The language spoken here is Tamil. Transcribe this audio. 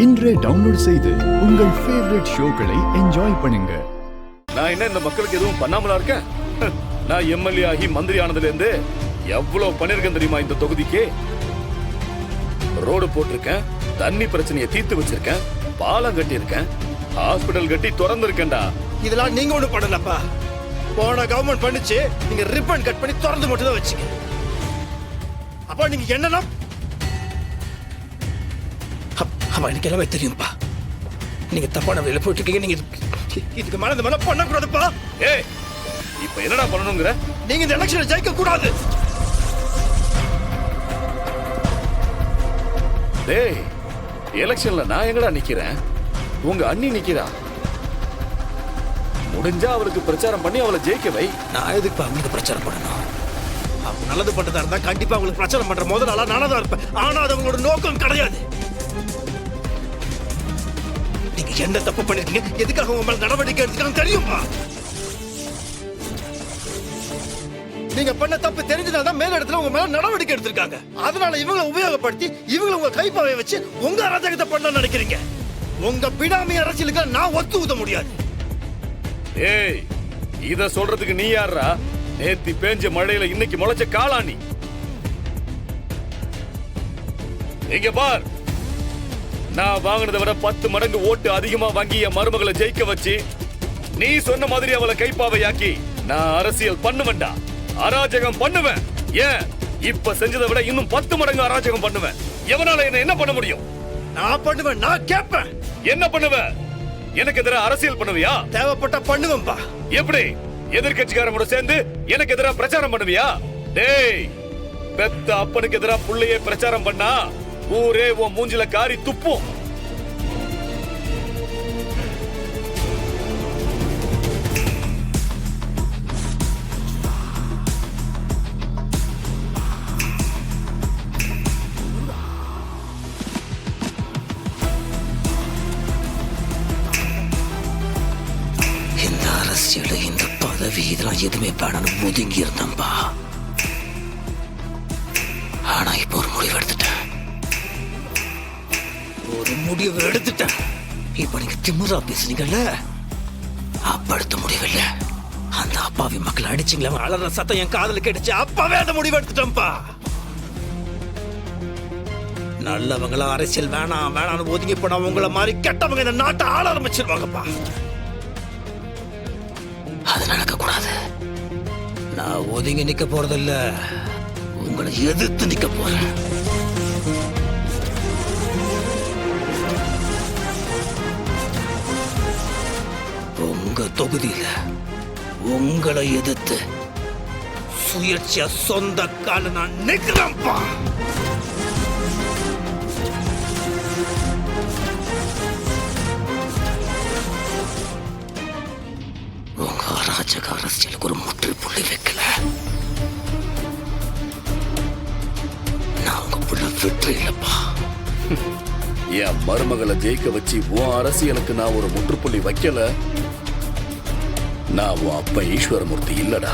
இன்றே டவுன்லோட் செய்து உங்கள் ஃபேவரட் ஷோக்களை என்ஜாய் பண்ணுங்க. நான் என்ன இந்த மக்களுக்கு எதுவும் பண்ணாமலா இருக்கேன்? நான் எம்எல்ஏ ஆகி மந்திரி ஆனதுல இருந்து எவ்வளவு பண்ணிருக்கேன் தெரியுமா? இந்த தொகுதிக்கு ரோடு போட்டிருக்கேன், தண்ணி பிரச்சனையை தீர்த்து வச்சிருக்கேன், பாலம் கட்டி இருக்கேன், ஹாஸ்பிடல் கட்டி திறந்து இருக்கேன்டா. இதெல்லாம் நீங்க ஒண்ணு பண்ணலப்பா. போன கவர்மெண்ட் பண்ணிச்சு, நீங்க ரிப்பன் கட் பண்ணி திறந்து மட்டும் தான் வச்சுக்க. அப்பா நீங்க என்னன்னா அப்பா எனக்கு எல்லாமே தெரியும்பா. நீங்க தப்பான வழியில போயிட்டு இருக்கீங்க. நீங்க இதுக்கு மேல இந்த மேல பண்ணக்கூடாதுப்பா. ஏய், இப்ப என்னடா பண்ணணுங்கிற? நீங்க இந்த எலெக்ஷன்ல ஜெயிக்க கூடாது. டேய், எலெக்ஷன்ல நான் எங்கடா நிக்கிறேன்? உங்க அண்ணி நிக்கிறா. முடிஞ்சா அவளுக்கு பிரச்சாரம் பண்ணி அவளை ஜெயிக்க வை. நான் எதுக்கு அவங்களுக்கு பிரச்சாரம் பண்ணணும்? அவங்க நல்லது பண்றதா இருந்தா கண்டிப்பா அவங்களுக்கு பிரச்சாரம் பண்ற முதல் நாளா நானா தான் இருப்பேன். ஆனா அது அவங்களோட நோக்கம் கிடையாது. நீங்க என்ன தப்பு பண்ணிருக்கீங்க, எதுக்காக உங்க மேல நடவடிக்கை எடுத்துக்காங்க தெரியுமா? நீங்க பண்ண தப்பு தெரிஞ்சதால்தான் மேல இடத்துல உங்க மேல நடவடிக்கை எடுத்திருக்காங்க. அதனால இவங்களை உபயோகப்படுத்தி இவங்களை உங்க கைப்பாவை வச்சு உங்க அராஜகத்தை பண்ண நினைக்கிறீங்க. உங்க பினாமி அரசியலுக்கு நான் ஒத்து ஊத முடியாது. ஏய், இத சொல்றதுக்கு நீ யாரா? நேத்தி பேஞ்ச மழையில இன்னைக்கு முளைச்ச காளானி. இங்க பார், நான் வாங்கினதை விட 10 மடங்கு ஓட்டு அதிகமா வாங்கி என் மருமகளை ஜெயிக்க வச்சு நீ சொன்ன மாதிரி அவளை கைப்பாவையாக்கி நான் அரசியல் பண்ணுவேன்டா. அராஜகம் பண்ணுவேன். ஏன், இப்ப செஞ்சதை விட இன்னும் 10 மடங்கு அராஜகம் பண்ணுவேன். எவனால என்ன பண்ண முடியும்? நான் பண்ணுவேன். நான் கேட்பேன். என்ன பண்ணுவ? எனக்கு எதிராக அரசியல் பண்ணுவியா? தேவைப்பட்ட பண்ணுவேன்பா. எப்படி? எதிர்கட்சிக்காரங்களோட சேர்ந்து எனக்கு எதிராக பிரச்சாரம் பண்ணுவியா? டேய், பெத்த அப்பனுக்கு எதிராக புள்ளையே பிரச்சாரம் பண்ணா ஊரே உன் மூஞ்சில காரி துப்பும். இந்த அரசியல், இந்த பதவி, இதெல்லாம் எதுவுமே வேணாலும் ஒதுங்கி இருந்தம்பா. ஆனா இப்போ ஒரு முடிவு எடுத்துட்டேன். இப்ப நீங்க திமுறா பேசுனீங்கல்ல, அப்ப எடுத்த முடிவு இல்ல. அந்த அப்பாவி மக்களை அடிச்சிங்களா, அலற சத்தம் என் காதல கேட்டுச்சு. அப்பவே அந்த முடிவு எடுத்துட்டேன்ப்பா. நல்லவங்களா அரசியல் வேணாம் வேணாம்னு ஒதுங்கி போனா உங்களை மாதிரி கெட்டவங்க இந்த நாட்டை ஆள ஆரம்பிச்சிருவாங்கப்பா. அது நடக்க கூடாது. நான் ஒதுங்கி நிக்க போறதில்ல, உங்களை எதிர்த்து நிக்க போறேன். உங்க தொகுதியில உங்களை எதிர்த்து சுயேட்சையா சொந்த கால நான் நிக்கிறேன்ப்பா. உங்க அராஜக அரசியலுக்கு ஒரு முற்றுப்புள்ளி வைக்கல. நான் உங்க புள்ள வெற்றி இல்லப்பா. என் மருமகளை ஜெயிக்க வச்சு உன் அரசியலுக்கு நான் ஒரு முற்றுப்புள்ளி வைக்கல. நான் உன் அப்ப ஈஸ்வரமூர்த்தி இல்லடா.